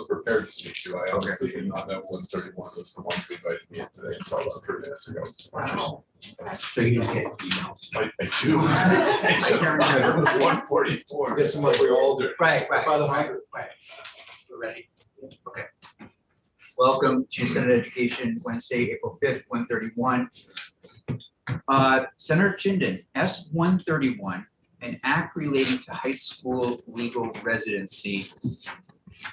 was prepared to speak to. I honestly did not know 131 was the one who invited me in today until about 3 minutes ago. Wow. So you don't get emails. I do. I just remember 144. Get some like we all do. Right. By the hundred. We're ready. Okay. Welcome to Senate Education Wednesday, April 5th, 1:31. Senator Chinden, S-131, an act relating to high school legal residency.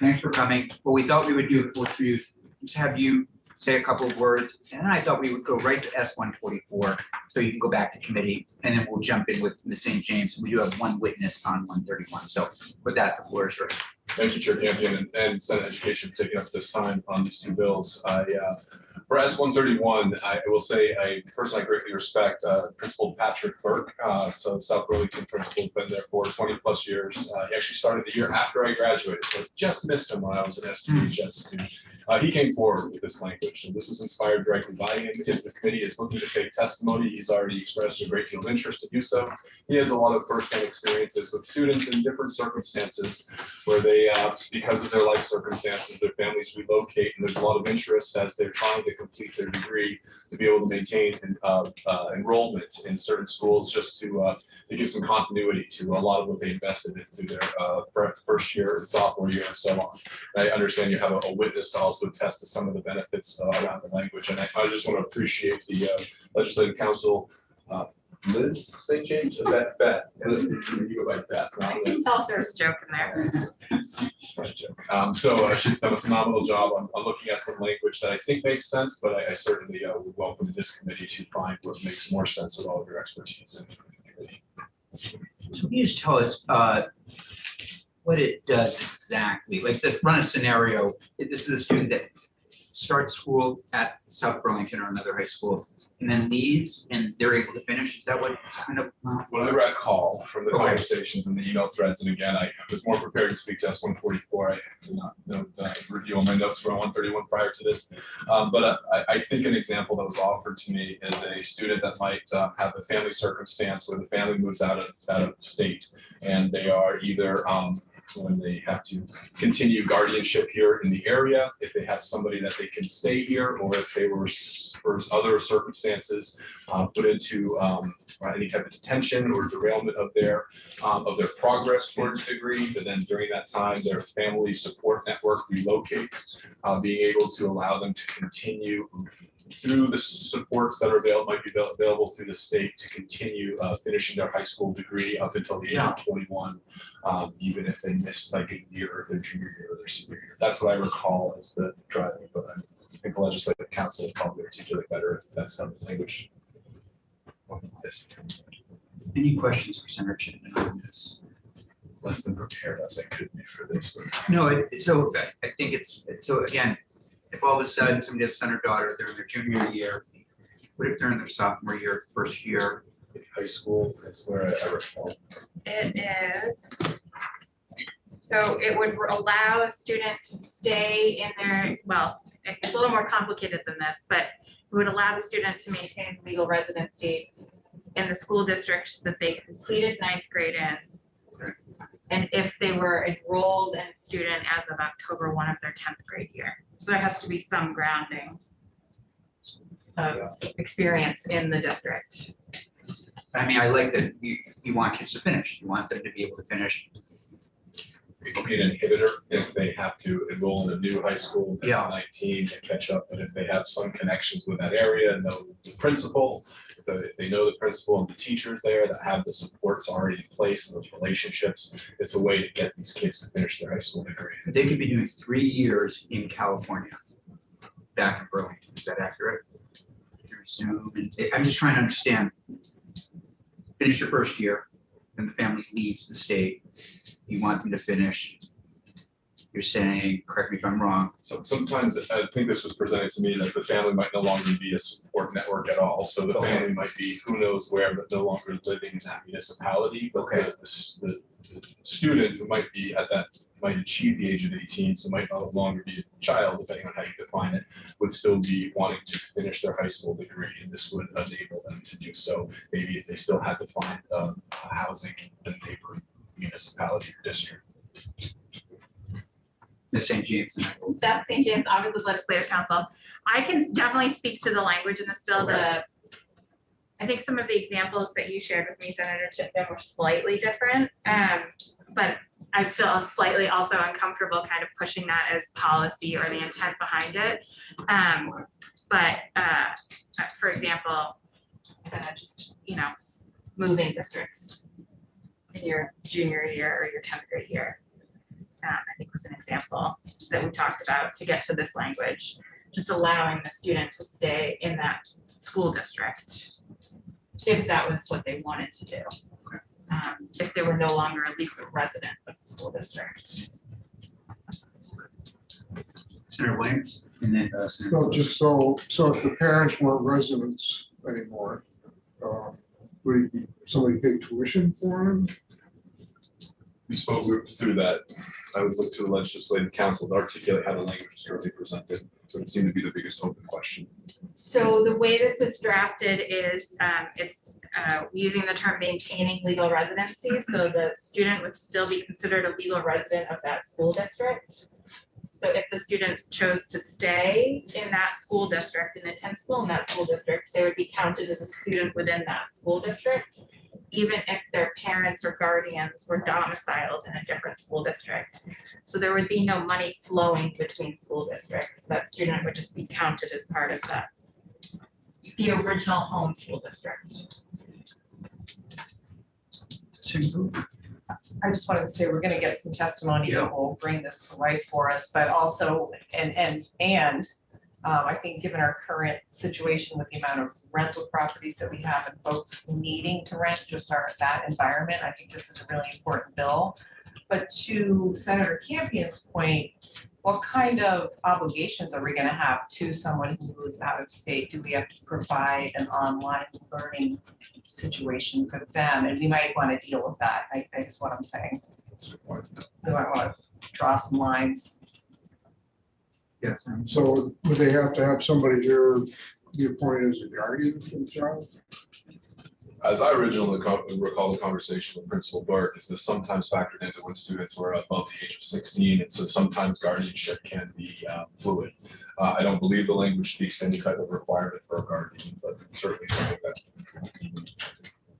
Thanks for coming. What we thought we would do for you is have you say a couple of words, and then I thought we would go right to S-144, so you can go back to committee, and then we'll jump in with Ms. St. James. We do have one witness on 131. So with that, the floor is yours. Thank you, Chair Campion and Senate Education for taking up this time on these two bills. For S-131, I will say I personally greatly respect Principal Patrick Burke. So South Burlington principal has been there for 20 plus years. He actually started the year after I graduated, so I just missed him when I was an STHS student. He came forward with this language, so this is inspired directly by him. If the committee is looking to take testimony, he's already expressed a great deal of interest to do so. He has a lot of firsthand experiences with students in different circumstances where they, because of their life circumstances, their families relocate, and there's a lot of interest as they're trying to complete their degree to be able to maintain enrollment in certain schools, just to give some continuity to a lot of what they invested into their first year, sophomore year, and so on. And I understand you have a witness to also attest to some of the benefits around the language, and I just want to appreciate the Legislative Council. Liz St. James, Beth, you go by Beth. I can tell if there's a joke in there. So she's done a phenomenal job on looking at some language that I think makes sense, but I certainly would welcome this committee to find what makes more sense with all of your expertise in the committee. So can you just tell us what it does exactly? Like, let's run a scenario. This is a student that starts school at South Burlington or another high school, and then leaves, and they're able to finish. Is that what kind of? What I recall from the conversations and the email threads, and again, I was more prepared to speak to S-144. I did not review all my notes for 131 prior to this, but I think an example that was offered to me is a student that might have a family circumstance where the family moves out of state, and they are either when they have to continue guardianship here in the area, if they have somebody that they can stay here, or if they were for other circumstances put into any type of detention or derailment of their progress towards degree, but then during that time their family support network relocates, being able to allow them to continue through the supports that are might be available through the state to continue finishing their high school degree up until the age of 21, even if they missed like a year of their junior year or their senior year. That's what I recall as the driving, but I think the Legislative Council will probably articulate better if that's how the language. Any questions for Senator Chinden on this? Less than prepared as I could be for this. But. No, so I think so again, if all of a sudden somebody has a son or daughter, they're in their junior year, what if they're in their sophomore year, first year? High school, that's where I recall. It is. So it would allow a student to stay in their, well, it's a little more complicated than this, but it would allow the student to maintain legal residency in the school district that they completed 9th grade in. And if they were enrolled in student as of October 1 of their 10th grade year. So there has to be some grounding of experience in the district. I mean, I like that you want kids to finish. You want them to be able to finish. It could be an inhibitor if they have to enroll in a new high school at 19 and catch up. But if they have some connections with that area and know the principal, if they know the principal and the teachers there that have the supports already in place and those relationships, it's a way to get these kids to finish their high school degree. They could be doing 3 years in California, back in Burlington. Is that accurate? Through Zoom. And I'm just trying to understand. Finish your first year, and the family leaves the state. You want them to finish. You're saying, correct me if I'm wrong. So sometimes I think this was presented to me that the family might no longer be a support network at all. So the family might be who knows where, but no longer living in that municipality. But the student who might be at that, might achieve the age of 18, so might no longer be a child, depending on how you define it, would still be wanting to finish their high school degree, and this would enable them to do so. Maybe if they still had to find housing in the neighboring municipality or district. Ms. St. James. That's St. James Office of Legislative Counsel. I can definitely speak to the language in this bill. I think some of the examples that you shared with me, Senator Chipman, were slightly different. But I feel slightly also uncomfortable kind of pushing that as policy or the intent behind it. For example, just, moving districts in your junior year or your 10th grade year, I think was an example that we talked about to get to this language, just allowing the student to stay in that school district if that was what they wanted to do. If they were no longer a legal resident of the school district. Senator Williams, and then Senator. So just so if the parents weren't residents anymore, would somebody pay tuition for them? We spoke through that. I would look to the legislative council to articulate how the language is currently presented. So it seemed to be the biggest open question. So the way this is drafted is it's using the term maintaining legal residency. So the student would still be considered a legal resident of that school district. So if the student chose to stay in that school district and attend school in that school district, they would be counted as a student within that school district, even if their parents or guardians were domiciled in a different school district. So there would be no money flowing between school districts. That student would just be counted as part of the original home school district. I just wanted to say, we're gonna get some testimony that will bring this to life for us, but also, I think given our current situation with the amount of rental properties that we have and folks needing to rent, just that environment, I think this is a really important bill. But to Senator Campion's point, what kind of obligations are we gonna have to someone who moves out of state? Do we have to provide an online learning situation for them? And we might wanna deal with that, I think is what I'm saying. We might wanna draw some lines. Yes. So would they have to have somebody here be appointed as a guardian for the child? As I originally recall the conversation with Principal Burke, is this sometimes factored into when students were above the age of 16, and so sometimes guardianship can be fluid. I don't believe the language speaks to any type of requirement for a guardian, but certainly something that makes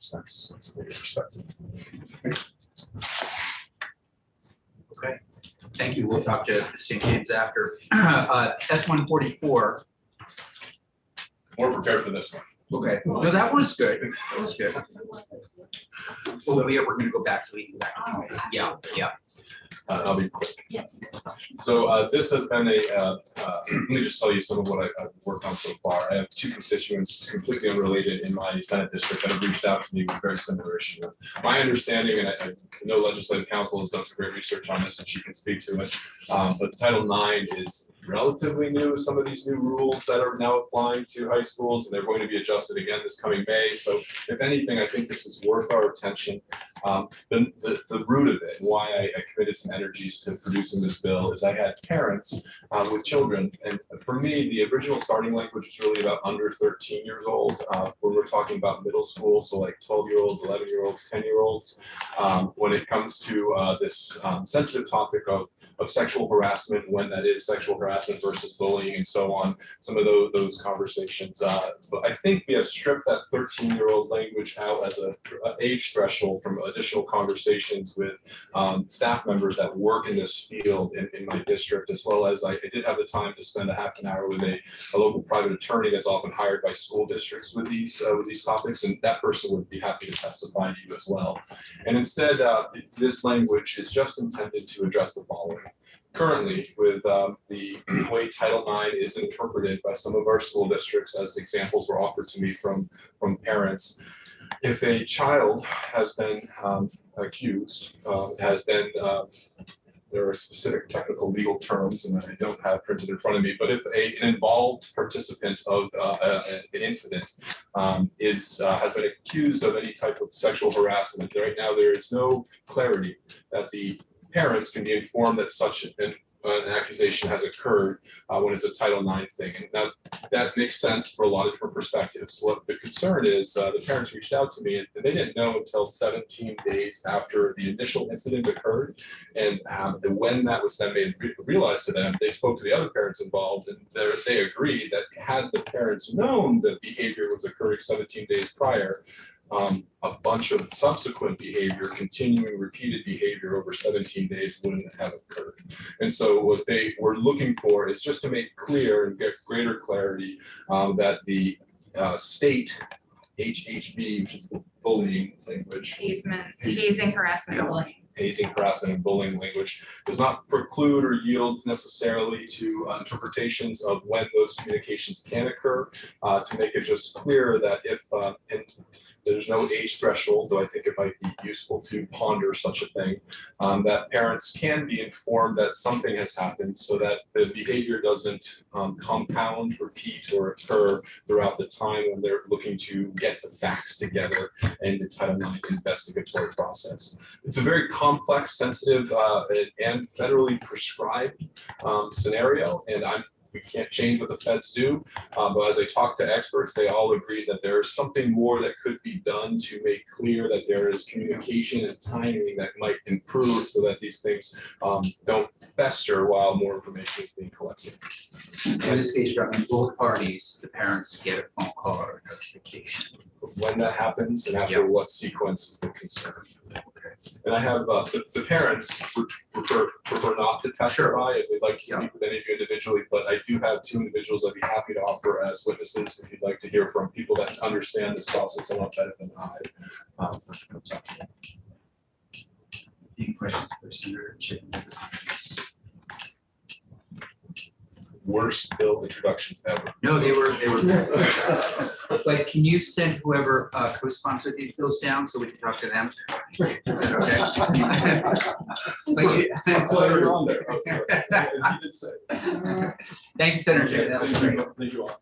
sense from your perspective. Okay, thank you. We'll talk to St. James after. S-144. More prepared for this one. Okay, no, that one's good. That was good. Oh, yeah, we're gonna go back so we can go back to committee. Yeah. I'll be quick. Yes. So this has been let me just tell you some of what I've worked on so far. I have two constituents completely unrelated in my Senate district that have reached out to me with a very similar issue. My understanding, and I know legislative counsel has done some great research on this and she can speak to it, but Title IX is relatively new. Some of these new rules that are now applying to high schools, and they're going to be adjusted again this coming May. So if anything, I think this is worth our attention. The root of it, and why I committed some energies to producing this bill, is I had parents with children, and for me, the original starting language was really about under 13 years old. When we're talking about middle school, so like 12-year-olds, 11-year-olds, 10-year-olds. When it comes to this sensitive topic of sexual harassment, when that is sexual harassment versus bullying and so on, some of those conversations. But I think we have stripped that 13-year-old language out as an age threshold from additional conversations with staff members that work in this field in my district, as well as I did have the time to spend a half an hour with a local private attorney that's often hired by school districts with these topics, and that person would be happy to testify to you as well. And instead, this language is just intended to address the following. Currently, with the way Title IX is interpreted by some of our school districts, as examples were offered to me from parents, if a child has been accused, there are specific technical legal terms, and I don't have printed in front of me, but if an involved participant of an incident has been accused of any type of sexual harassment, right now there is no clarity that the parents can be informed that such an an accusation has occurred when it's a Title IX thing. And that makes sense for a lot of different perspectives. What the concern is, the parents reached out to me and they didn't know until 17 days after the initial incident occurred. And when that was then made realized to them, they spoke to the other parents involved, and they agreed that had the parents known that behavior was occurring 17 days prior, a bunch of subsequent behavior, continuing repeated behavior over 17 days wouldn't have occurred. And so what they were looking for is just to make clear and get greater clarity that the state HHB, which is the bullying language, hazing, harassment, bullying. hazing, harassment, and bullying language does not preclude or yield necessarily to interpretations of when those communications can occur. To make it just clear that if and there's no age threshold, though I think it might be useful to ponder such a thing, that parents can be informed that something has happened so that the behavior doesn't compound, repeat, or occur throughout the time when they're looking to get the facts together in the Title IX investigatory process. It's a very complex, sensitive, and federally prescribed scenario, and we can't change what the feds do, but as I talk to experts, they all agree that there is something more that could be done to make clear that there is communication and timing that might improve so that these things don't fester while more information is being collected. In this case, on both parties, the parents get a phone call or a notification. When that happens and after what sequence is the concern. And I have the parents would prefer not to testify if they'd like to speak with any of you individually, but I do have two individuals I'd be happy to offer as witnesses if you'd like to hear from people that understand this process a lot better than I. Any questions for Senator Chipman? Worst bill introductions ever. No, they were. But can you send whoever co-sponsored these bills down so we can talk to them? Is that okay? But Well, you're on there. Oh, sorry. Yeah, you did say. Thank you, Senator Chipman. That was great. Thank you all.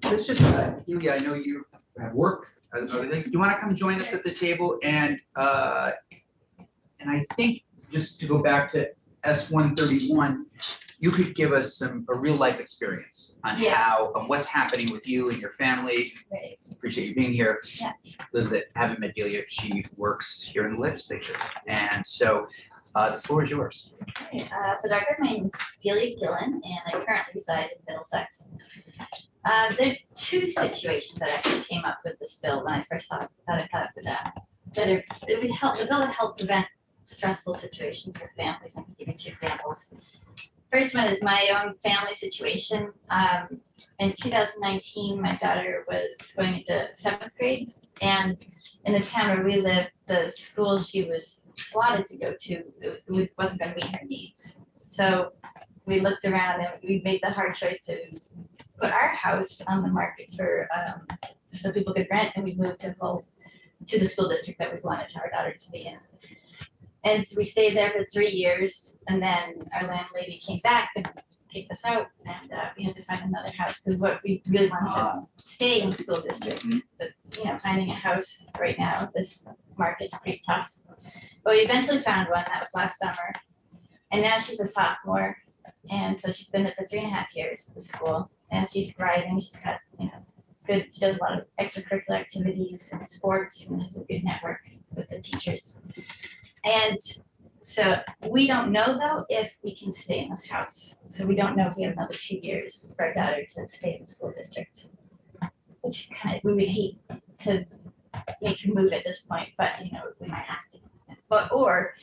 Let's just, Julia, I know you have work, other things. Do you want to come join us at the table? And I think, just to go back to S-131, you could give us a real life experience on how, on what's happening with you and your family. Right. Appreciate you being here. Yeah. Those that haven't met Delia, she works here in the legislature. And so the floor is yours. For the record, my name is Delia Gillen, and I currently reside in Middlesex. There are two situations that actually came up with this bill when I first saw it, that I thought it would help, the bill would help prevent stressful situations with families. I can give you two examples. First one is my own family situation. In 2019, my daughter was going into 7th grade, and in the town where we live, the school she was slotted to go to wasn't going to meet her needs. So we looked around and we made the hard choice to put our house on the market for so people could rent, and we moved to the school district that we wanted our daughter to be in. And so we stayed there for 3 years, and then our landlady came back and kicked us out, and we had to find another house because what we really wanted to stay in the school district. But finding a house right now, this market's pretty tough. But we eventually found one. That was last summer, and now she's a sophomore, and so she's been there for 3.5 years at the school, and she's thriving. She's got good. She does a lot of extracurricular activities and sports, and has a good network with the teachers. And so we don't know, though, if we can stay in this house. So we don't know if we have another 2 years for our daughter to stay in the school district, which we would hate to make her move at this point, but we might have to. Or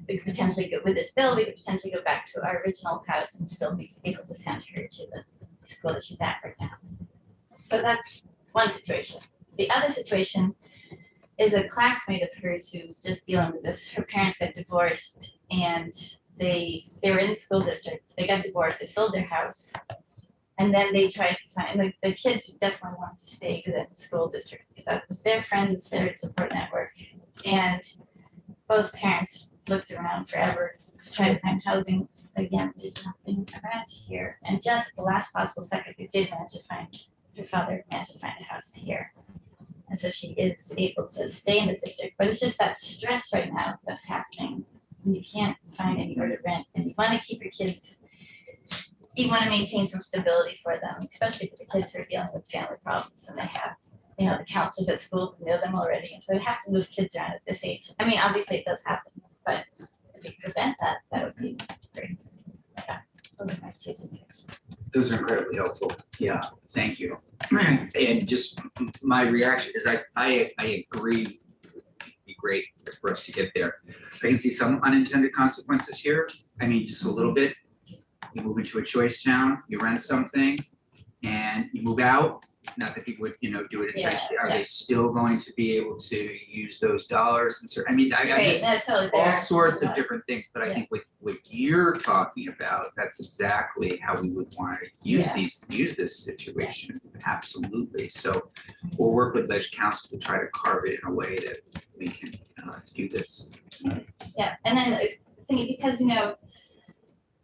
we could potentially go with this bill. We could potentially go back to our original house and still be able to send her to the school that she's at right now. So that's one situation. The other situation is a classmate of hers who's just dealing with this. Her parents got divorced, and they were in the school district. They got divorced. They sold their house, and then they tried to find the kids definitely wanted to stay within the school district because that was their friends, their support network. And both parents looked around forever to try to find housing. Again, there's nothing around here. And just at the last possible second, they did manage to find, her father managed to find a house here. And so she is able to stay in the district, but it's just that stress right now that's happening and you can't find anywhere to rent, and you want to keep your kids, you want to maintain some stability for them, especially for the kids who are dealing with family problems and they have, you know, the counselors at school who know them already, and so we have to move kids around at this age. I mean, obviously it does happen, but if we prevent that, that would be great. Yeah, those are my two suggestions. Those are incredibly helpful. Yeah, thank you. And just my reaction is I agree. It'd be great for us to get there. I can see some unintended consequences here. I mean, just a little bit. You move into a choice town, you rent something, and you move out. Not that people would, you know, do it intentionally. Are they still going to be able to use those dollars? And I mean, I Right, just, that's totally all fair. sorts of But- different things, but I Yeah. think what you're talking about, that's exactly how we would want to use Yeah. use this situation. Absolutely. So we'll work with Ledge Council to try to carve it in a way that we can do this. Yeah, and then thinking, because, you know,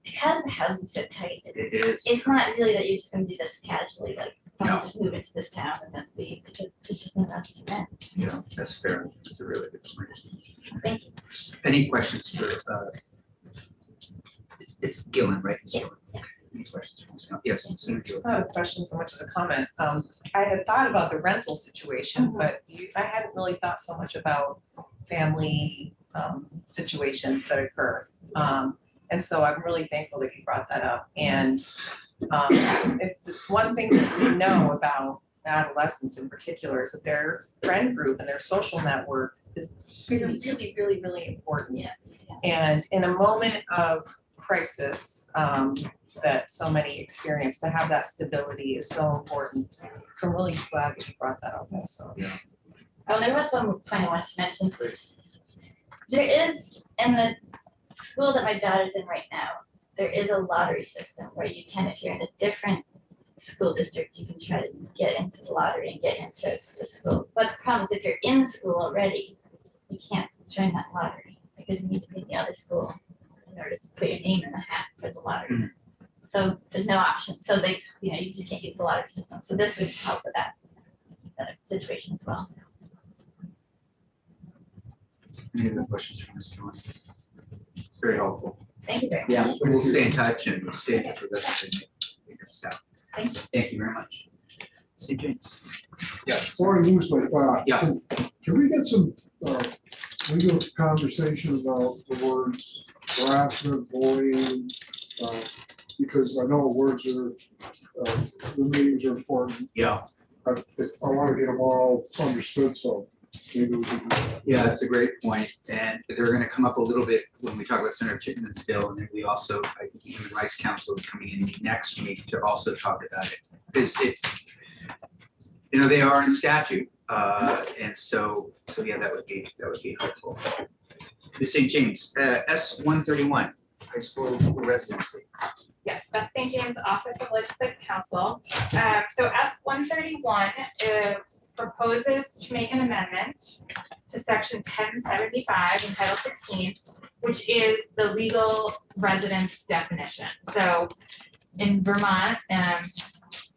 because the housing's so tight, It is. it's not really that you're just gonna do this casually, like, No. don't just move into this town and then leave, because there's just not enough to rent. Yeah, that's fair. That's a really good point. Thank you. Any questions for, it's Gillen, right? Ms. Yeah, Gillen? Any questions? for Ms. Gillen? Yes, Senator Gillen. I have a question so much as a comment. I had thought about the rental situation, but I hadn't really thought so much about family situations that occur. And so I'm really thankful that you brought that up. And if it's one thing that we know about adolescents in particular is that their friend group and their social network is really, really, really, really important. Yeah. And in a moment of crisis, that so many experience, to have that stability is so important. So I'm really glad that you brought that up also. Oh, there was one point I wanted to mention. There is, in the school that my daughter's in right now, there is a lottery system where you can, if you're in a different school district, you can try to get into the lottery and get into the school. But the problem is if you're in school already, you can't join that lottery because you need to be in the other school in order to put your name in the hat for the lottery. So there's no option. So they, you know, you just can't use the lottery system. So this would help with that situation as well. Any other questions for Ms. Gillen? It's very helpful. Thank you very much. Yeah, we'll stay in touch and we'll stay in touch with us and figure this out. Thank you. Thank you very much. St. James. Yes. Before I lose my thought. Yeah. Can we get some legal conversation about the words harassment, bullying? Because I know words are, the meanings are important. Yeah. I want to get them all understood, so maybe we can do that. Yeah, that's a great point. And they're going to come up a little bit when we talk about Senator Chittenden's bill. And then we also, I think the Human Rights Council is coming in next week to also talk about it. Because it's, you know, they are in statute. And so yeah, that would be helpful. Ms. St. James, S-131, high school residency. Yes, that's St. James Office of Legislative Counsel. So S-131 proposes to make an amendment to section 1075 in Title 16, which is the legal residence definition. So in Vermont,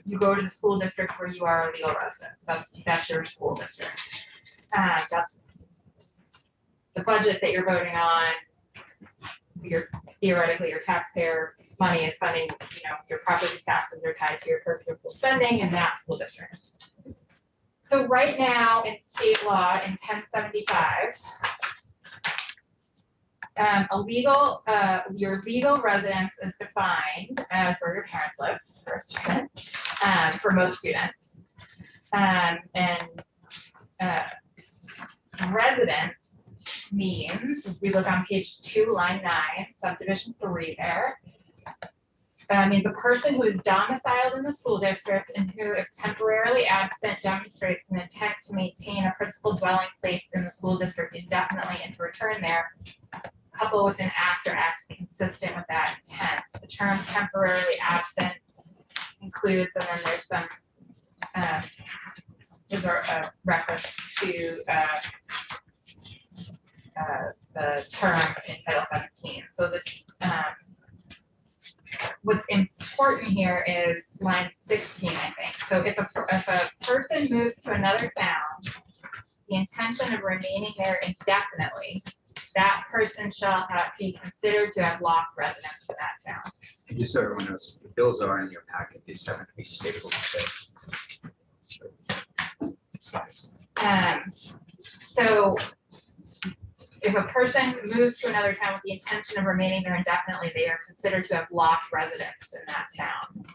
you go to the school district where you are a legal resident. That's your school district. That's the budget that you're voting on. Theoretically, your taxpayer money is funding, you know, your property taxes are tied to your per pupil spending in that school district. So right now in state law in 1075, your legal residence is defined as where your parents live for a student, for most students. Resident means, if we look on page 2, line 9, subdivision 3 there, means a person who is domiciled in the school district and who, if temporarily absent, demonstrates an intent to maintain a principal dwelling place in the school district indefinitely and to return there, coupled with an act or acts consistent with that intent. The term temporarily absent includes, and then there's some, there's a reference to the term in Title 17. So the what's important here is line 16, I think. So if a person moves to another town, the intention of remaining there indefinitely that person shall be considered to have lost residence in that town. And just so everyone knows, the bills are in your packet, these happen to be stapled today. It's fine. So if a person moves to another town with the intention of remaining there indefinitely, they are considered to have lost residence in that town.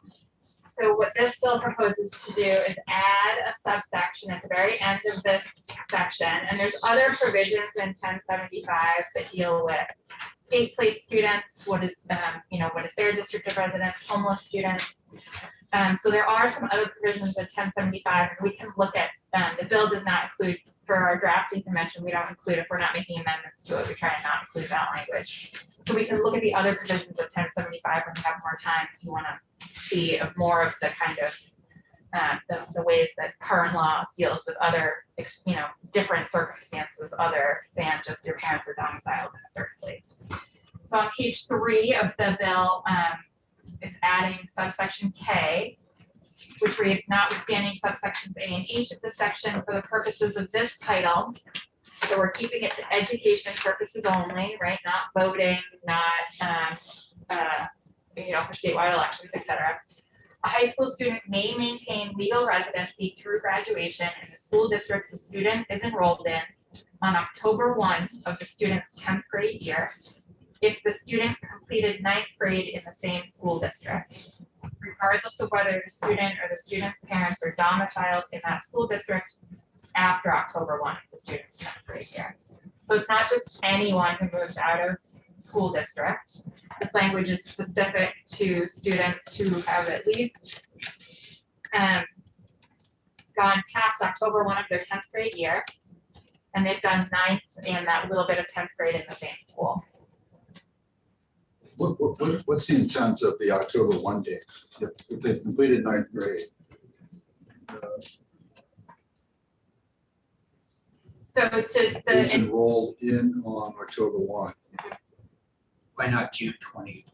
So what this bill proposes to do is add a subsection at the very end of this section, and there's other provisions in 1075 that deal with state place students, what is their district of residence, homeless students. So there are some other provisions in 1075, and we can look at, the bill does not include, for our drafting convention, we don't include, if we're not making amendments to it, we try to not include that language. So we can look at the other provisions of 1075 when we have more time, if you wanna see more of the kind of, the ways that current law deals with other, different circumstances other than just your parents are domiciled in a certain place. So on page 3 of the bill, it's adding subsection K, which reads, notwithstanding subsections A and H of this section for the purposes of this title. So we're keeping it to education purposes only, right? Not voting, not, for statewide elections, et cetera. A high school student may maintain legal residency through graduation in the school district the student is enrolled in on October 1 of the student's 10th grade year, if the student completed 9th grade in the same school district, regardless of whether the student or the student's parents are domiciled in that school district after October 1 of the student's 10th grade year. So it's not just anyone who moves out of school district. This language is specific to students who have at least gone past October 1 of their 10th grade year, and they've done 9th and that little bit of 10th grade in the same school. What's the intent of the October 1 date? If they've completed 9th grade? So to Is the, enrolled in on October 1, Why not June 20?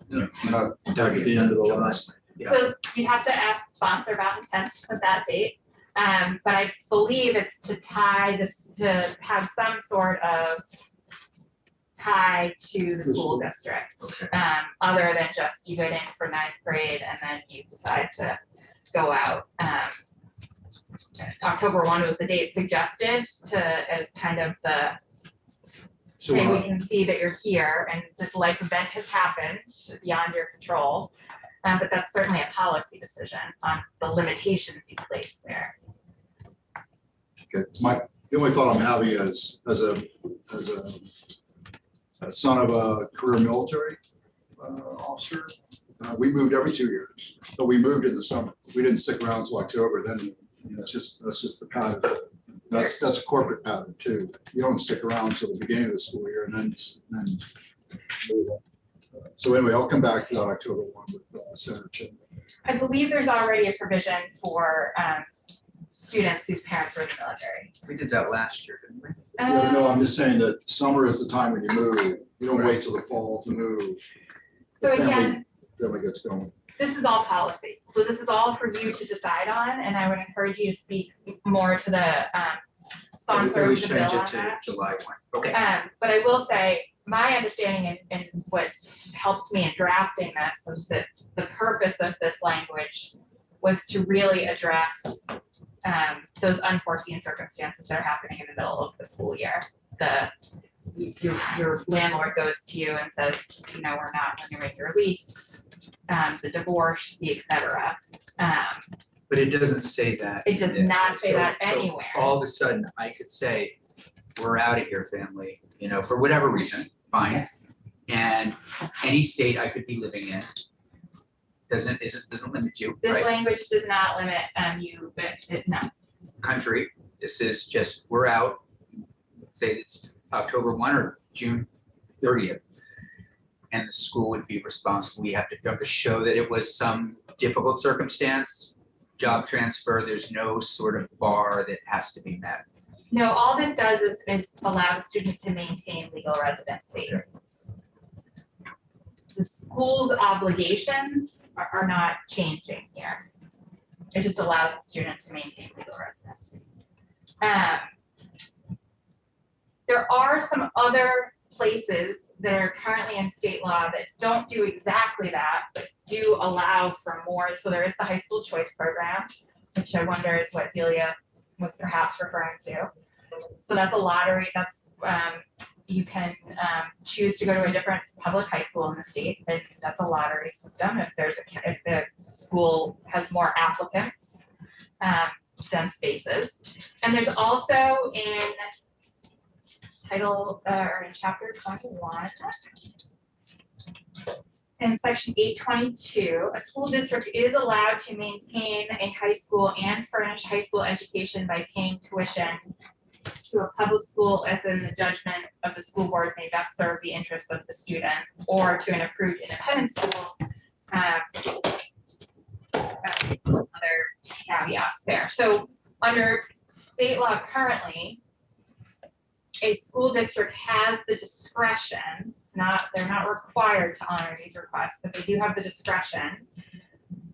not at the end of the last. so you have to ask the sponsor about intent with that date. But I believe it's to tie this, to have some sort of tie to the school district. Other than just you get in for 9th grade and then you decide to go out. October 1 was the date suggested as kind of the, So hey, we can see that you're here and this life event has happened beyond your control. But that's certainly a policy decision on the limitations you place there. okay, the only thought I'm having is as a son of a career military officer, we moved every 2 years, but we moved in the summer. We didn't stick around until October. Then that's just the pattern. That's a corporate pattern too. You don't stick around until the beginning of the school year and then move on. So anyway, I'll come back to that October 1 with Senator Chin. I believe there's already a provision for students whose parents are in the military. We did that last year, didn't we? No, I'm just saying that summer is the time when you move. You don't wait till the fall to move. So The family- again, Family gets going. this is all policy. So this is all for you to decide on, and I would encourage you to speak more to the sponsor We of the changed bill it on to that. July 1. Okay. But I will say, my understanding and what helped me in drafting this was that the purpose of this language was to really address those unforeseen circumstances that are happening in the middle of the school year. Your landlord goes to you and says, we're not renewing your lease, the divorce, the et cetera. But it doesn't say that. It does in this. not say that So anywhere. all of a sudden, I could say, we're out of here, family, for whatever reason, fine. Yes. And any state I could be living in doesn't limit you, This right? language does not limit you, but no. Country, this is just, we're out, say it's October 1 or June 30th. And the school would be responsible. We have to show that it was some difficult circumstance, job transfer, there's no sort of bar that has to be met. No, all this does is allow the student to maintain legal residency. The school's obligations are not changing here. It just allows the student to maintain legal residency. There are some other places that are currently in state law that don't do exactly that, but do allow for more. So there is the high school choice program, which I wonder is what Delia was perhaps referring to. So that's a lottery. That's you can choose to go to a different public high school in the state. And that's a lottery system. If the school has more applicants than spaces, and there's also in title or in chapter 21. In section 822, a school district is allowed to maintain a high school and furnish high school education by paying tuition to a public school as in the judgment of the school board may best serve the interests of the student, or to an approved independent school. Other caveats there. So under state law currently, a school district has the discretion, they're not required to honor these requests, but they do have the discretion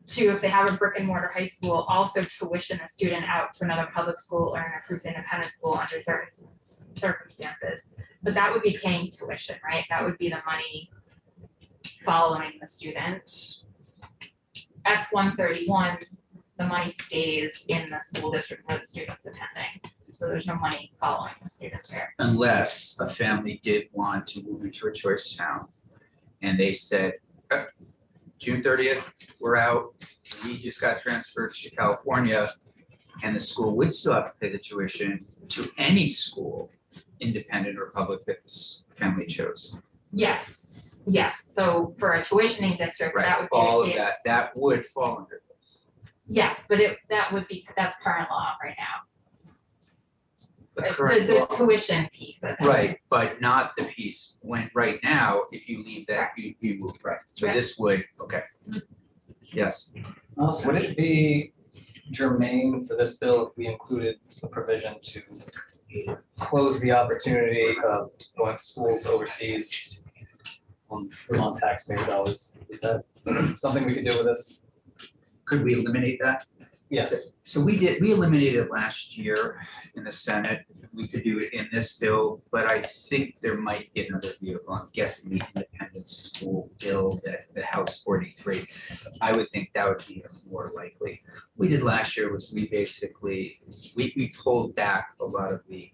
to, if they have a brick and mortar high school, also tuition a student out to another public school or an approved independent school under certain circumstances. But that would be paying tuition, right? That would be the money following the student. S-131, the money stays in the school district where the student's attending. So there's no money following the student there. Unless a family did want to move into a choice town and they said, June 30th, we're out, we just got transferred to California, and the school would still have to pay the tuition to any school, independent or public, that the family chose. Yes, yes. So for a tuitioning district, Right, that would be all the of case. that would fall under this. Yes, but that's current law right now. The current The law. tuition piece of it. Right, but not the piece when, right now, if you leave that, you move, right? So Right. this would, okay. Yes, Would it be germane for this bill if we included a provision to close the opportunity of going to schools overseas on taxpayer dollars? Is that something we could do with this? could we eliminate that? Yes. So we eliminated it last year in the Senate. We could do it in this bill, but I think there might be another vehicle. I'm guessing the independent school bill, that the House 43. I would think that would be more likely. What we did last year was we basically, we pulled back a lot of the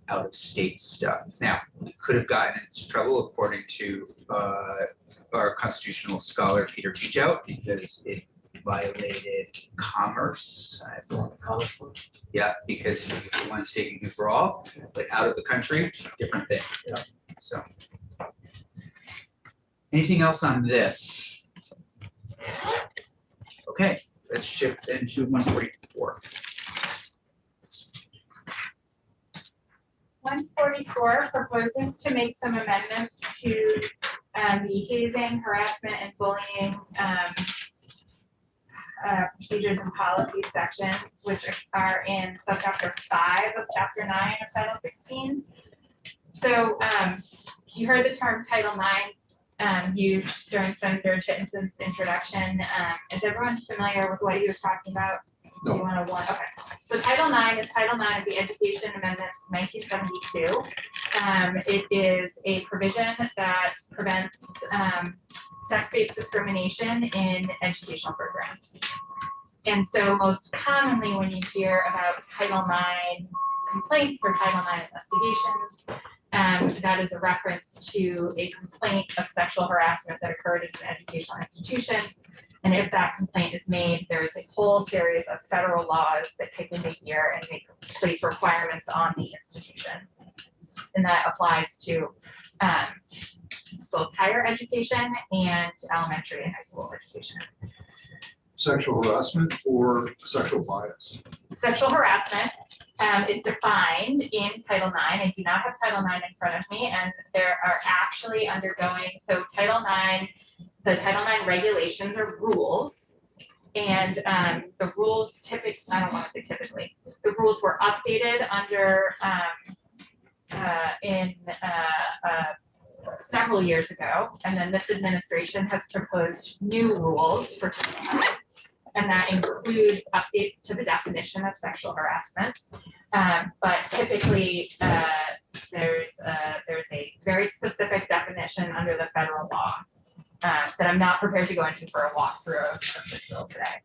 out of state stuff. Now, we could have gotten into trouble according to our constitutional scholar, Peter Teachout, because it violated commerce. Yeah, because he's the one taking you for all, but out of the country, different thing. Yeah. So. Anything else on this? Okay, let's shift into 144. 144 proposes to make some amendments to the hazing, harassment, and bullying procedures and policies sections, which are in subchapter 5 of chapter 9 of Title 16. So you heard the term Title 9 used during Senator Chittison's introduction. Is everyone familiar with what he was talking about? No. 101. Okay. So Title 9 is Title 9 of the Education Amendments of 1972. It is a provision that prevents sex-based discrimination in educational programs. And so most commonly when you hear about Title IX complaints or Title IX investigations, that is a reference to a complaint of sexual harassment that occurred in an educational institution. And if that complaint is made, there is a whole series of federal laws that kick into gear and place requirements on the institution. And that applies to both higher education and elementary and high school education. Sexual harassment or sexual bias? Sexual harassment is defined in Title IX. I do not have Title IX in front of me, and there are actually undergoing, so Title IX, the Title IX regulations are rules, and the rules typically, I don't want to say typically, the rules were updated under several years ago, and then this administration has proposed new rules for And that includes updates to the definition of sexual harassment. But typically, there's a very specific definition under the federal law that I'm not prepared to go into for a walkthrough of this bill today.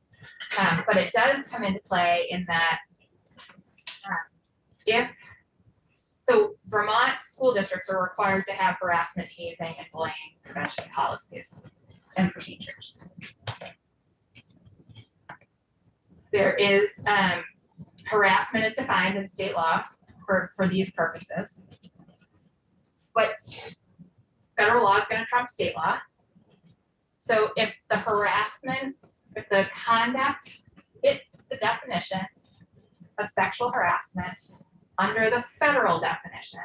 But it does come into play in that so Vermont school districts are required to have harassment, hazing, and bullying prevention policies and procedures. There is harassment is defined in state law for these purposes. But federal law is going to trump state law. So if the harassment, if the conduct fits the definition of sexual harassment under the federal definition,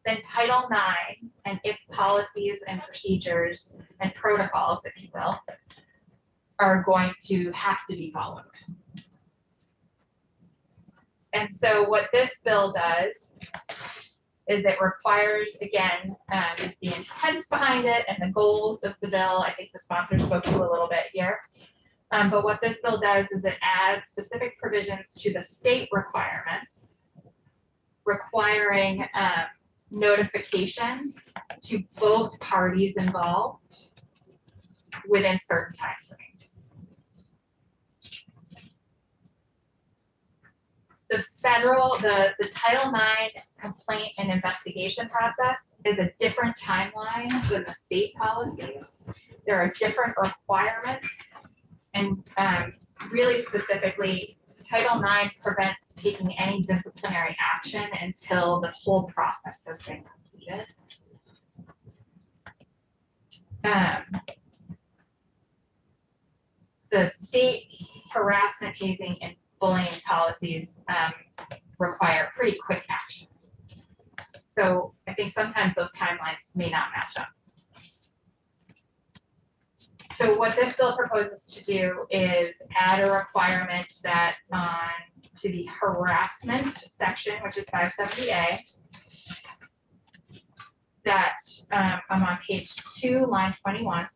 then Title IX and its policies and procedures and protocols, if you will, are going to have to be followed. And so what this bill does is it requires, again, the intent behind it and the goals of the bill. I think the sponsor spoke to a little bit here. But what this bill does is it adds specific provisions to the state requirements, requiring notification to both parties involved within certain time frames. The Title IX complaint and investigation process is a different timeline than the state policies. There are different requirements, and really specifically, Title IX prevents taking any disciplinary action until the whole process has been completed. The state harassment, hazing, and bullying policies require pretty quick action. So I think sometimes those timelines may not match up. So what this bill proposes to do is add a requirement that to the harassment section, which is 570A, that I'm on page 2, line 21.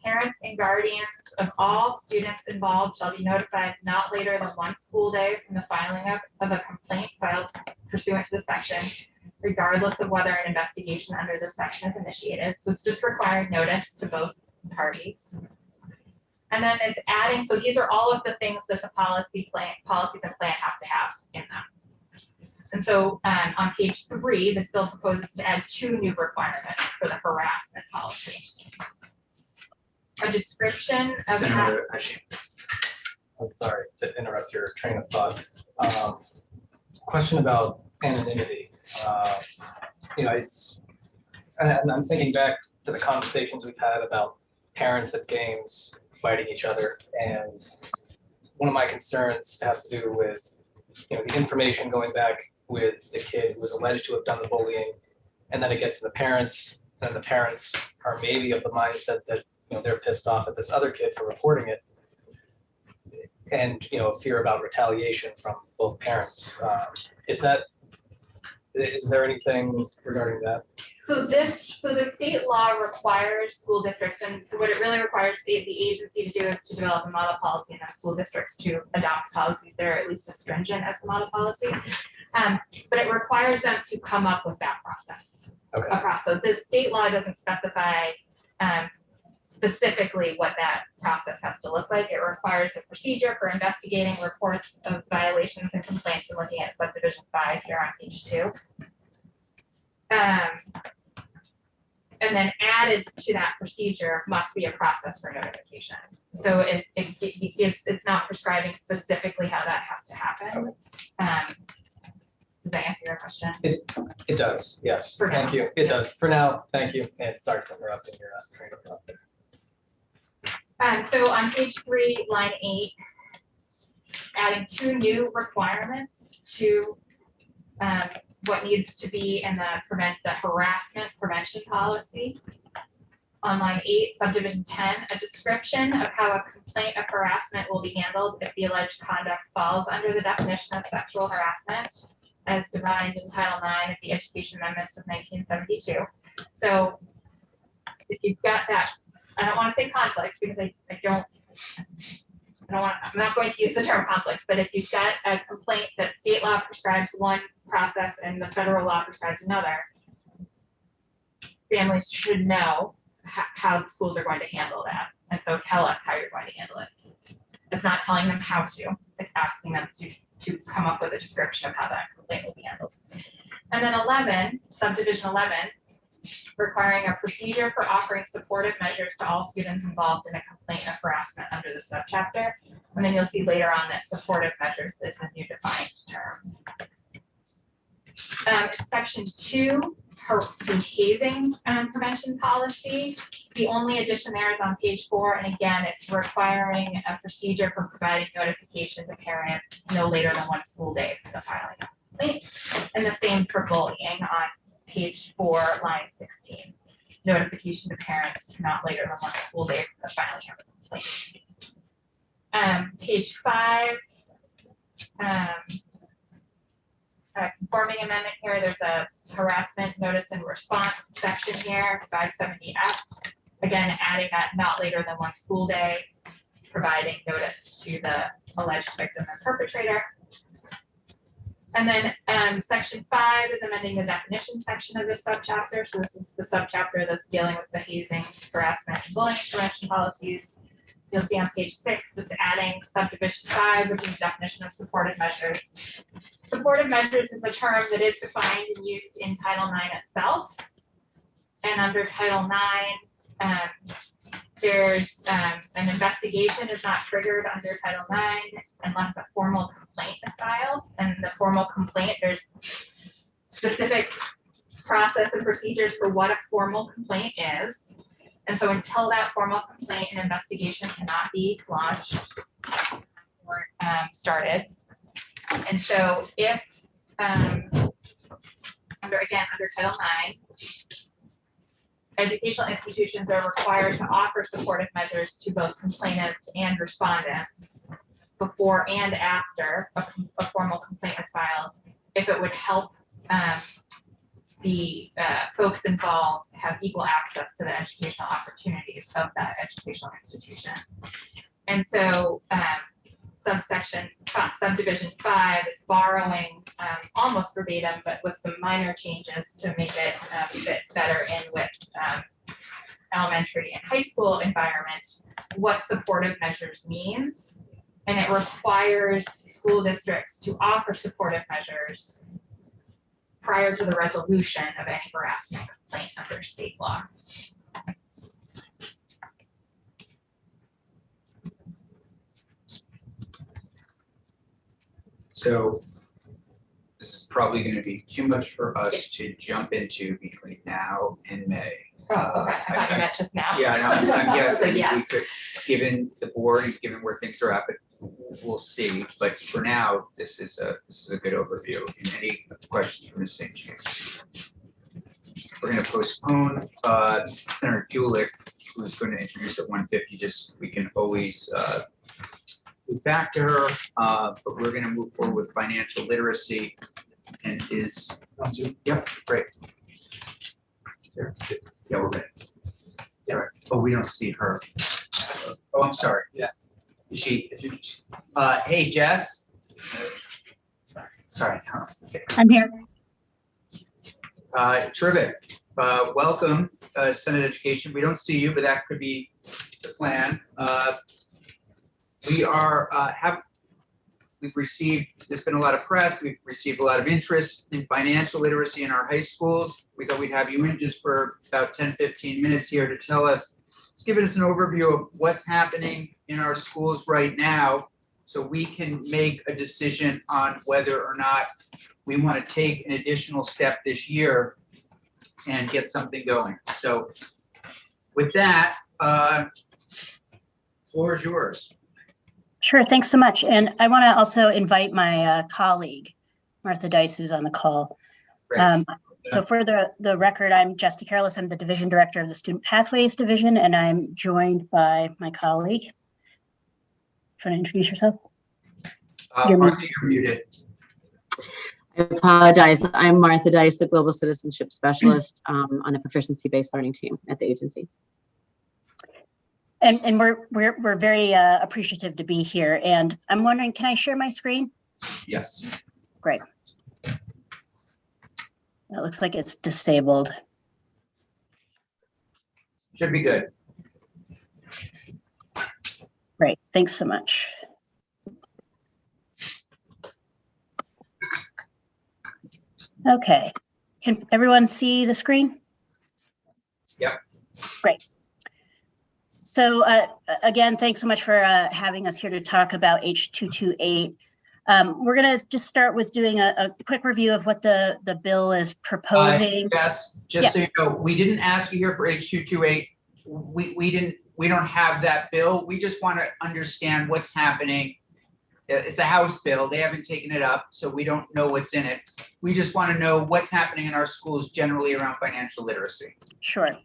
Parents and guardians of all students involved shall be notified not later than 1 school day from the filing of a complaint filed pursuant to the section, regardless of whether an investigation under this section is initiated. So it's just required notice to both parties. And then it's adding, so these are all of the things that the policies and plan have to have in them. And so on page 3, this bill proposes to add 2 new requirements for the harassment policy. A description of how. Senator, I'm sorry to interrupt your train of thought. Question about anonymity. And I'm thinking back to the conversations we've had about parents at games fighting each other, and one of my concerns has to do with the information going back with the kid who was alleged to have done the bullying, and then it gets to the parents, and the parents are maybe of the mindset that they're pissed off at this other kid for reporting it, and fear about retaliation from both parents. Is there anything regarding that? So the state law requires school districts, and so what it really requires the agency to do is to develop a model policy, and then school districts to adopt policies that are at least as stringent as the model policy. But it requires them to come up with that process. Okay. So the state law doesn't specify specifically what that process has to look like. It requires a procedure for investigating reports of violations and complaints, and looking at subdivision 5 here on page 2. And then added to that procedure must be a process for notification. So it's not prescribing specifically how that has to happen. Does that answer your question? It does, yes. For Thank now. you. It does. For now, thank you. And sorry for interrupting your train of thought there. So on page 3, line 8, adding 2 new requirements to what needs to be in the harassment prevention policy. On line 8, subdivision 10, a description of how a complaint of harassment will be handled if the alleged conduct falls under the definition of sexual harassment as defined in Title IX of the Education Amendments of 1972. So if you've got that, I don't want to say conflicts because I don't I'm not going to use the term conflict, but if you've got a complaint that state law prescribes one process and the federal law prescribes another, families should know how the schools are going to handle that. And so tell us how you're going to handle it. It's not telling them how to, it's asking them to come up with a description of how that complaint will be handled. And then 11, subdivision 11, requiring a procedure for offering supportive measures to all students involved in a complaint of harassment under the subchapter. And then you'll see later on that supportive measures is a new defined term. Section 2, the hazing prevention policy. The only addition there is on page 4, and again, it's requiring a procedure for providing notification to parents no later than 1 school day for the filing of a complaint. And the same for bullying on page 4, line 16. Notification to parents not later than 1 school day for the filing of a complaint. Page 5. Conforming amendment here, there's a harassment notice and response section here, 570F. Again, adding that not later than 1 school day, providing notice to the alleged victim and perpetrator. And then section 5 is amending the definition section of this subchapter. So this is the subchapter that's dealing with the hazing, harassment, and bullying prevention policies. You'll see on page 6, it's adding subdivision 5, which is the definition of supportive measures. Supportive measures is a term that is defined and used in Title IX itself. And under Title IX, there's an investigation is not triggered under Title IX unless a formal complaint is filed. And the formal complaint, there's specific process and procedures for what a formal complaint is. And so until that formal complaint and investigation cannot be launched or started. And so if, under Title IX, educational institutions are required to offer supportive measures to both complainants and respondents before and after a formal complaint is filed, if it would help the folks involved have equal access to the educational opportunities of that educational institution. And so subdivision 5 is borrowing almost verbatim, but with some minor changes to make it fit better in with elementary and high school environment, what supportive measures means. And it requires school districts to offer supportive measures prior to the resolution of any harassment complaint under state law. So this is probably going to be too much for us to jump into between now and May. Oh, okay. I thought you meant just now. Yeah, no, I'm guessing Yeah. we could, given the board and given where things are at, but we'll see. But for now, this is a good overview. And any questions from the same change? We're going to postpone Senator Kulik, who's going to introduce at 1:50. Just we can always move back to her, but we're going to move forward with financial literacy. And is yep, great. There. Yeah, we're ready. Yeah. Right. Oh, we don't see her. Oh, I'm sorry. Yeah. Is she? Hey, Jess. Sorry. I'm here. Terrific. Welcome, Senate Education. We don't see you, but that could be the plan. We are we've received, there's been a lot of press, we've received a lot of interest in financial literacy in our high schools. We thought we'd have you in just for about 10-15 minutes here to tell us, just give us an overview of what's happening in our schools right now so we can make a decision on whether or not we want to take an additional step this year and get something going. So with that, floor is yours. Sure, thanks so much. And I want to also invite my colleague, Martha Dice, who's on the call. So for the record, I'm Jess DeCarolis. I'm the Division Director of the Student Pathways Division, and I'm joined by my colleague. Trying to introduce yourself? Martha, you're muted. I apologize. I'm Martha Dice, the Global Citizenship Specialist on the Proficiency-Based Learning team at the agency. And we're very appreciative to be here. And I'm wondering, can I share my screen? Yes. Great. It looks like it's disabled. Should be good. Great, thanks so much. Okay, can everyone see the screen? Yep. Great. So again, thanks so much for having us here to talk about H228. We're gonna just start with doing a quick review of what the bill is proposing. Yes, just so you know, we didn't ask you here for H228. We don't have that bill. We just want to understand what's happening. It's a House bill. They haven't taken it up, so we don't know what's in it. We just want to know what's happening in our schools generally around financial literacy. Sure.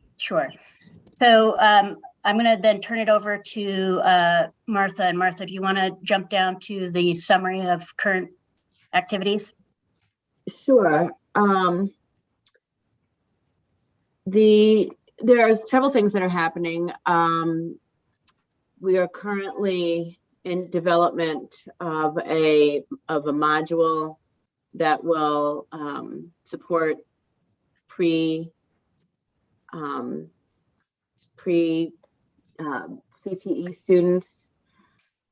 So I'm going to then turn it over to Martha. And Martha, do you want to jump down to the summary of current activities? Sure. There are several things that are happening. We are currently in development of a module that will support CTE students.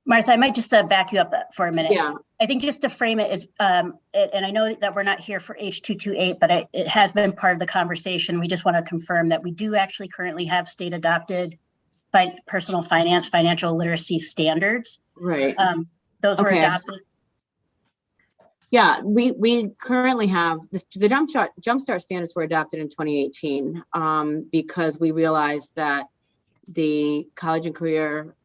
Martha, I might just back you up for a minute. Yeah. I think just to frame it is, and I know that we're not here for H228, but it has been part of the conversation. We just want to confirm that we do actually currently have state adopted personal finance, financial literacy standards. Right. Those were Okay. adopted. Yeah, we currently have the Jumpstart standards were adopted in 2018 because we realized that the college and career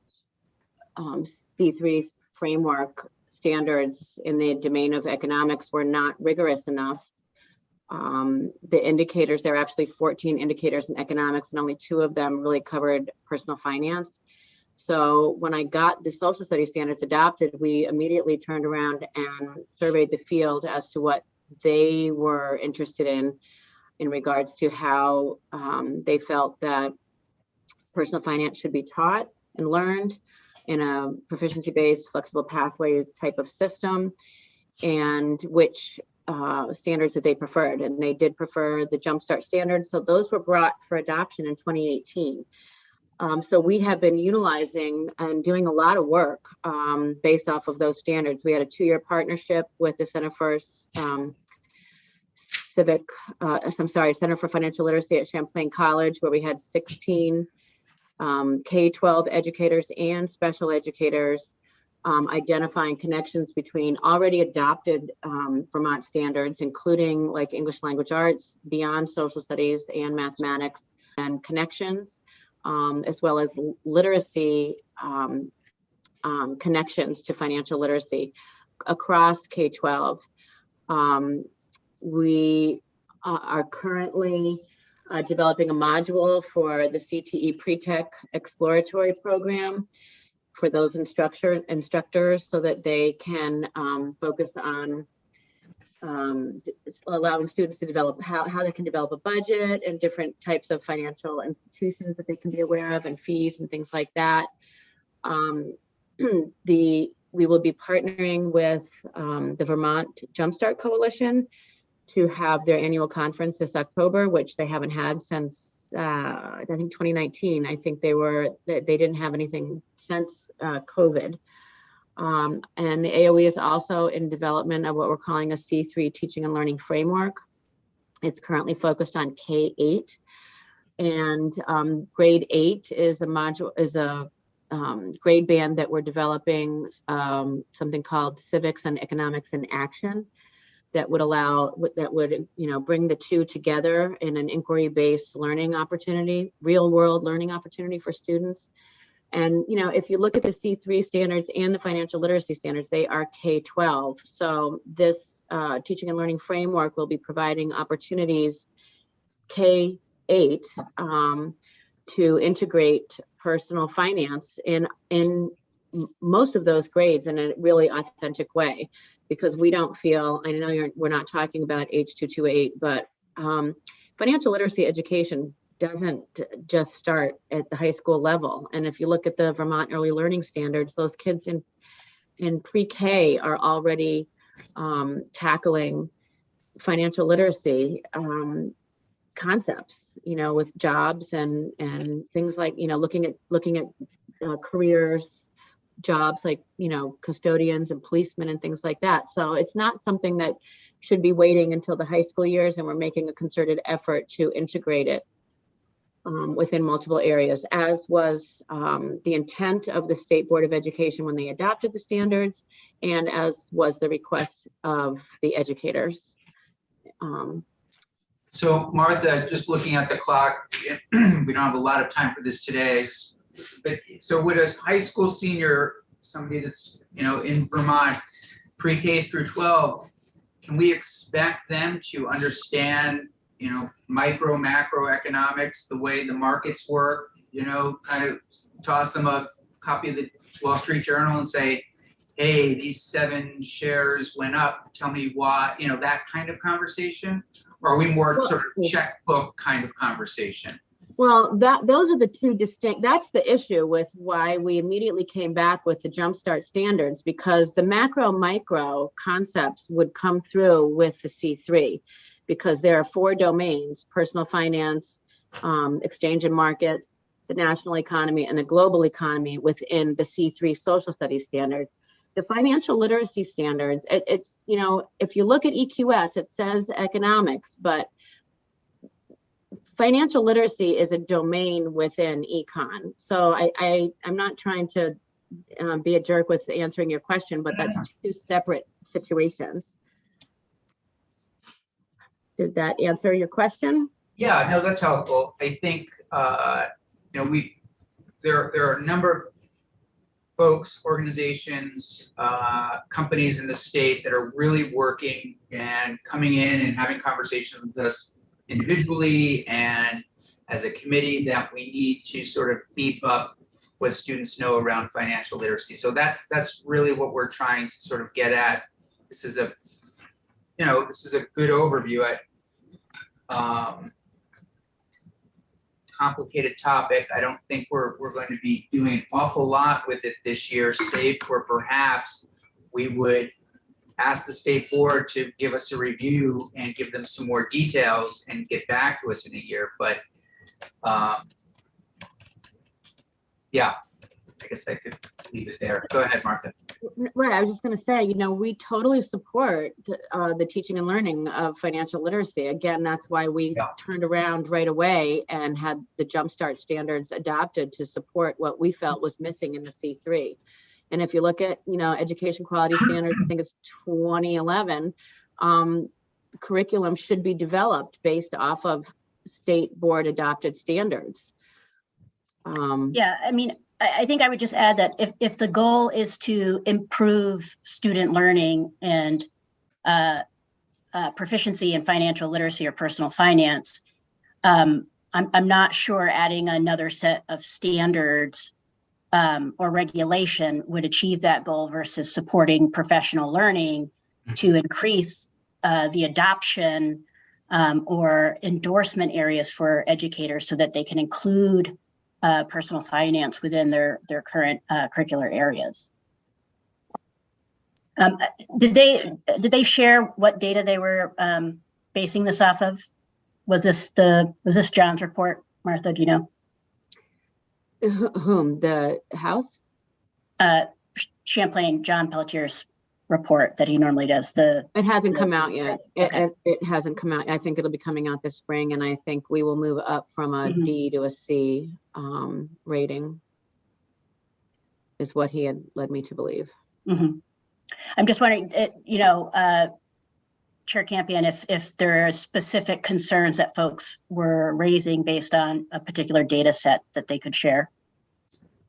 C3 framework standards in the domain of economics were not rigorous enough. The indicators, there are actually 14 indicators in economics and only 2 of them really covered personal finance. So when I got the social studies standards adopted, we immediately turned around and surveyed the field as to what they were interested in regards to how they felt that personal finance should be taught and learned in a proficiency-based flexible pathway type of system, and which standards that they preferred. And they did prefer the Jumpstart standards. So those were brought for adoption in 2018. So we have been utilizing and doing a lot of work based off of those standards. We had a 2-year partnership with the Center for Center for Financial Literacy at Champlain College, where we had 16 K-12 educators and special educators identifying connections between already adopted Vermont standards, including like English language arts, beyond social studies and mathematics, and connections, as well as literacy connections to financial literacy across K-12. We are currently developing a module for the CTE Pre-Tech Exploratory Program for those instructors so that they can focus on allowing students to develop how they can develop a budget and different types of financial institutions that they can be aware of and fees and things like that. We will be partnering with the Vermont Jumpstart Coalition to have their annual conference this October, which they haven't had since I think 2019. I think they didn't have anything since COVID. And the AOE is also in development of what we're calling a C3 teaching and learning framework. It's currently focused on K-8, and grade 8 is a grade band that we're developing, something called Civics and Economics in Action, that would bring the 2 together in an inquiry-based learning opportunity, real-world learning opportunity for students. And if you look at the C3 standards and the financial literacy standards, they are K-12. So this teaching and learning framework will be providing opportunities K-8 to integrate personal finance in most of those grades in a really authentic way, because we don't feel, I know we're not talking about H228, but financial literacy education doesn't just start at the high school level. And if you look at the Vermont Early Learning Standards, those kids in pre-K are already tackling financial literacy concepts, with jobs and things like, looking at careers, jobs like, custodians and policemen and things like that. So it's not something that should be waiting until the high school years, and we're making a concerted effort to integrate it within multiple areas, as was the intent of the State Board of Education when they adopted the standards, and as was the request of the educators. So Martha, just looking at the clock, we don't have a lot of time for this today. But so would a high school senior, somebody that's, in Vermont, pre-K through 12, can we expect them to understand, micro, macroeconomics, the way the markets work, kind of toss them a copy of the Wall Street Journal and say, hey, these 7 shares went up, tell me why, that kind of conversation? Or are we more sort of checkbook kind of conversation? Well, those are the two distinct, that's the issue with why we immediately came back with the Jumpstart standards, because the macro micro concepts would come through with the C3, because there are 4 domains: personal finance, exchange and markets, the national economy, and the global economy within the C3 social studies standards. The financial literacy standards, it's, if you look at EQS, it says economics, but financial literacy is a domain within econ. So I'm not trying to be a jerk with answering your question, but that's 2 separate situations. Did that answer your question? Yeah, no, that's helpful. I think, there are a number of folks, organizations, companies in the state that are really working and coming in and having conversations with us individually and as a committee, that we need to sort of beef up what students know around financial literacy. So that's really what we're trying to sort of get at. This is a good overview. Complicated topic. I don't think we're going to be doing an awful lot with it this year, save for perhaps we would ask the state board to give us a review and give them some more details and get back to us in a year. But yeah, I guess I could leave it there. Go ahead, Martha. Right, I was just going to say, we totally support the teaching and learning of financial literacy. Again, that's why we turned around right away and had the Jumpstart standards adopted to support what we felt was missing in the C3. And if you look at, education quality standards, I think it's 2011, curriculum should be developed based off of state board adopted standards. Yeah, I think I would just add that if the goal is to improve student learning and proficiency in financial literacy or personal finance, I'm not sure adding another set of standards or regulation would achieve that goal versus supporting professional learning to increase the adoption or endorsement areas for educators so that they can include personal finance within their current curricular areas. Did they share what data they were basing this off of? Was this John's report, Martha? Do you know? Whom? The House? Champlain, John Pelletier's report that he normally does. It hasn't come out yet. Okay. It hasn't come out. I think it'll be coming out this spring, and I think we will move up from a D to a C rating, is what he had led me to believe. I'm just wondering, Chair Campion, if there are specific concerns that folks were raising based on a particular data set that they could share.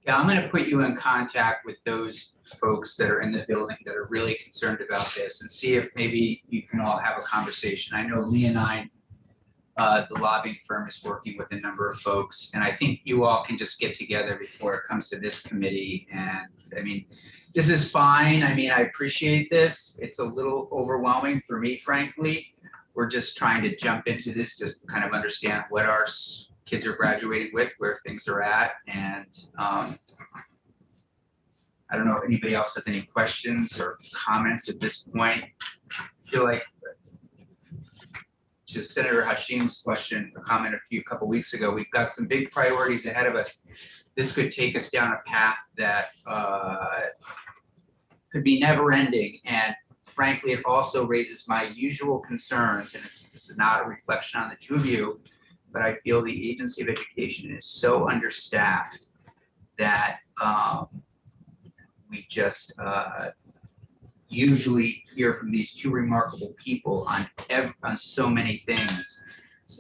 Yeah, I'm going to put you in contact with those folks that are in the building that are really concerned about this and see if maybe you can all have a conversation. I know Leonine, the lobbying firm, is working with a number of folks, and I think you all can just get together before it comes to this committee. And this is fine. I appreciate this. It's a little overwhelming for me, frankly. We're just trying to jump into this to kind of understand what our kids are graduating with, where things are at, and I don't know if anybody else has any questions or comments at this point. I feel like to Senator Hashim's question, a comment a couple weeks ago, we've got some big priorities ahead of us. This could take us down a path that could be never ending. And frankly, it also raises my usual concerns, and this is not a reflection on the two of you, but I feel the Agency of Education is so understaffed that we just usually hear from these two remarkable people on so many things.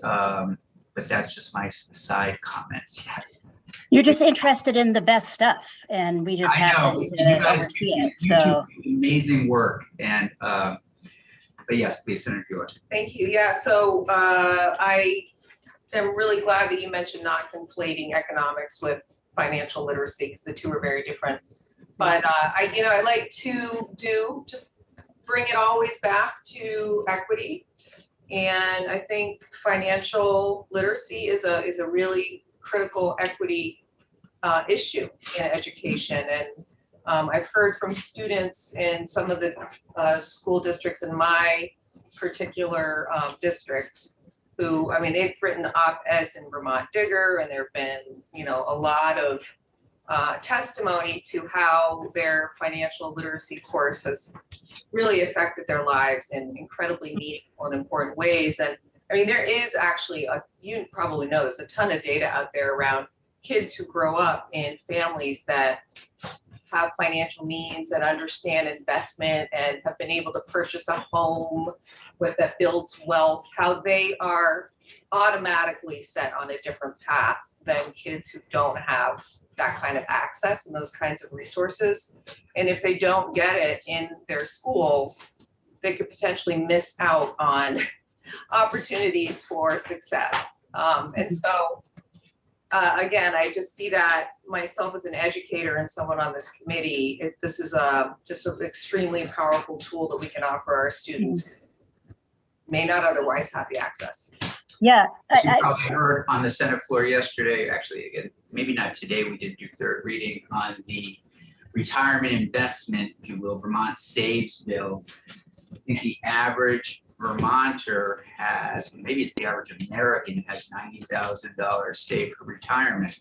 But that's just my side comments. Yes. You're just interested in the best stuff, and we just I know, happen you to guys oversee do it. So amazing work, and but yes, please, Senator Bueller. Thank you. Yeah, so I am really glad that you mentioned not conflating economics with financial literacy, because the two are very different. But I like to just bring it always back to equity. And I think financial literacy is a really critical equity issue in education. And I've heard from students in some of the school districts in my particular district who, I mean, they've written op-eds in Vermont Digger, and there've been, a lot of testimony to how their financial literacy course has really affected their lives in incredibly meaningful and important ways. And I mean, there is actually you probably know there's a ton of data out there around kids who grow up in families that have financial means and understand investment and have been able to purchase a home that builds wealth, how they are automatically set on a different path than kids who don't have that kind of access and those kinds of resources. And if they don't get it in their schools, they could potentially miss out on opportunities for success. And so, again, I just see that myself as an educator and someone on this committee, this is just an extremely powerful tool that we can offer our students who may not otherwise have the access. yeah, As you probably heard on the Senate floor yesterday, actually, again, maybe not today, we did do third reading on the retirement investment, if you will, Vermont Saves Bill. I think the average Vermonter has, maybe it's the average American, has $90,000 saved for retirement.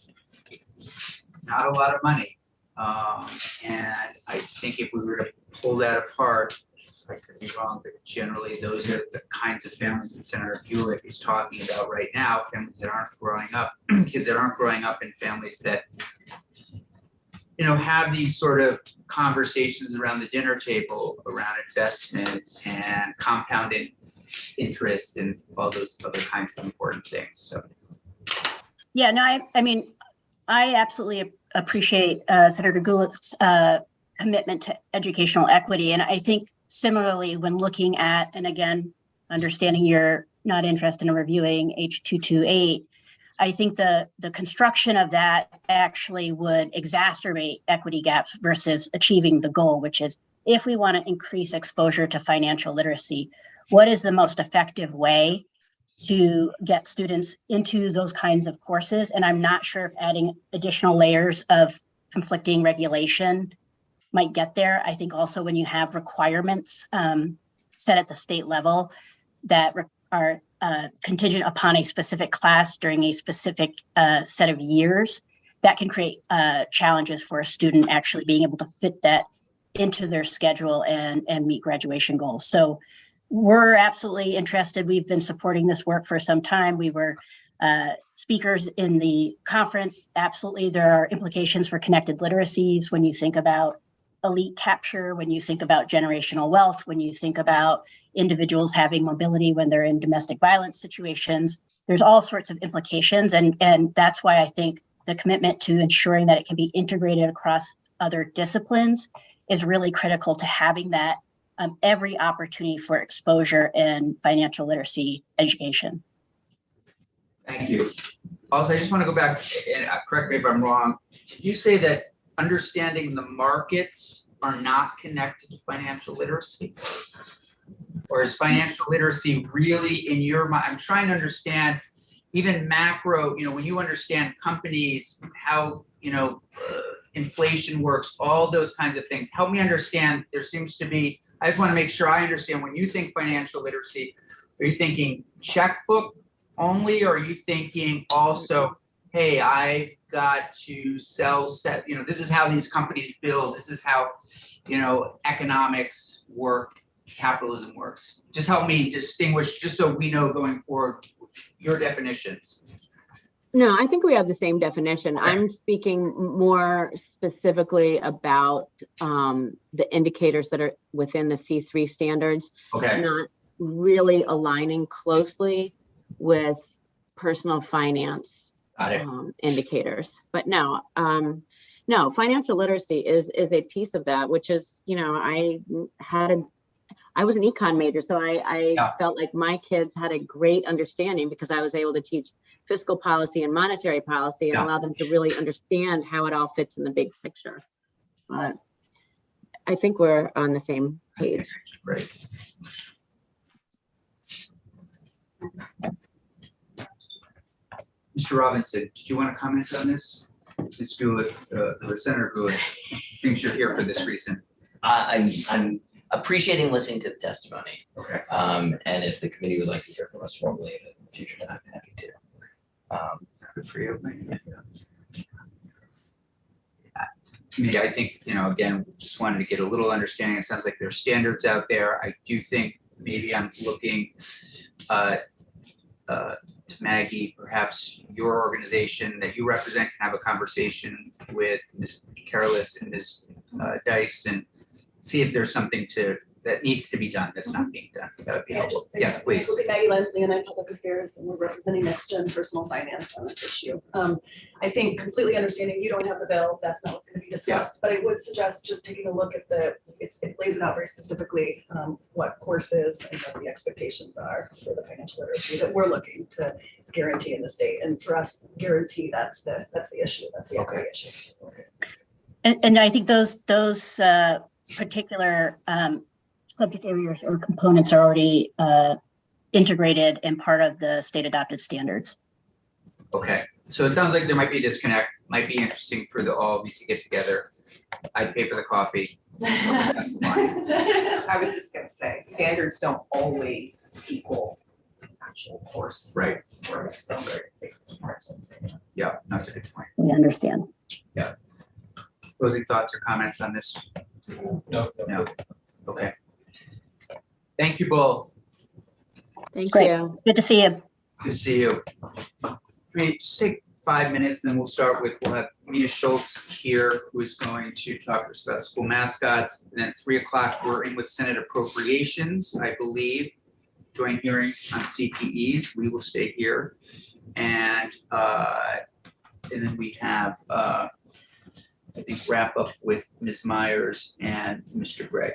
Not a lot of money. And I think if we were to pull that apart, I could be wrong, but generally those are the kinds of families that Senator Bueller is talking about right now, families that aren't growing up, kids that aren't growing up in families that, have these sort of conversations around the dinner table around investment and compounding interest and all those other kinds of important things. So. yeah, no, I mean, I absolutely appreciate Senator Goulett's commitment to educational equity. And I think similarly, when looking at, and again, understanding you're not interested in reviewing H228, I think the construction of that actually would exacerbate equity gaps versus achieving the goal, which is if we want to increase exposure to financial literacy, what is the most effective way to get students into those kinds of courses? And I'm not sure if adding additional layers of conflicting regulation might get there. I think also when you have requirements set at the state level that are contingent upon a specific class during a specific set of years, that can create challenges for a student actually being able to fit that into their schedule and meet graduation goals. So we're absolutely interested. We've been supporting this work for some time. We were speakers in the conference. Absolutely, there are implications for connected literacies when you think about elite capture, when you think about generational wealth, when you think about individuals having mobility when they're in domestic violence situations. There's all sorts of implications. And that's why I think the commitment to ensuring that it can be integrated across other disciplines is really critical to having that every opportunity for exposure in financial literacy education. Thank you. Also, I just want to go back and correct me if I'm wrong. Did you say that understanding the markets are not connected to financial literacy? Or is financial literacy really in your mind? I'm trying to understand, even macro, when you understand companies, how, inflation works, all those kinds of things. Help me understand, there seems to be, I just want to make sure I understand, when you think financial literacy, are you thinking checkbook only, or are you thinking also, hey, I've got to this is how these companies build, this is how, economics work, capitalism works. Just help me distinguish, just so we know going forward, your definitions. No, I think we have the same definition. I'm speaking more specifically about the indicators that are within the C3 standards, Okay. not really aligning closely with personal finance Got it. indicators. But no, financial literacy is a piece of that, which is, I was an econ major, so I felt like my kids had a great understanding because I was able to teach fiscal policy and monetary policy and allow them to really understand how it all fits in the big picture. But I think we're on the same page. Great. Mr. Robinson, did you want to comment on this? Ms. Gulick, Senator Gulick, thinks you're here for this reason. I'm appreciating listening to the testimony. Okay. And if the committee would like to hear from us formally in the future, then I'm happy to. Good for you. Committee, I think, again, just wanted to get a little understanding. It sounds like there are standards out there. I do think maybe I'm looking to Maggie, perhaps your organization that you represent can have a conversation with Ms. Careless and Ms. Dice and see if there's something that needs to be done that's not being done. That would be helpful. Yes, please. Maggie Leslie, and I'm Public Affairs, and we're representing Next Gen Personal Finance on this issue. I think completely understanding you don't have the bill, that's not what's going to be discussed, but I would suggest just taking a look at it lays it out very specifically what courses and what the expectations are for the financial literacy that we're looking to guarantee in the state. And for us, guarantee, that's the issue, that's the equity issue. And I think those particular subject areas or components are already integrated and part of the state adopted standards. Okay, so it sounds like there might be a disconnect. Might be interesting for all of you to get together. I'd pay for the coffee. That's fine. I was just gonna say, standards don't always equal actual course. Right. So Yeah, that's a good point. We understand. Yeah. Closing thoughts or comments on this? No. Okay. Thank you both. Thank Great. you. Good to see you. Good to see you. Great, just take 5 minutes, then we'll have Mia Schultz here, who is going to talk to us about school mascots. And then at 3 o'clock, we're in with Senate appropriations, I believe. Joint hearing on CTEs. We will stay here. And then we have, I think, wrap up with Ms. Myers and Mr. Gregg.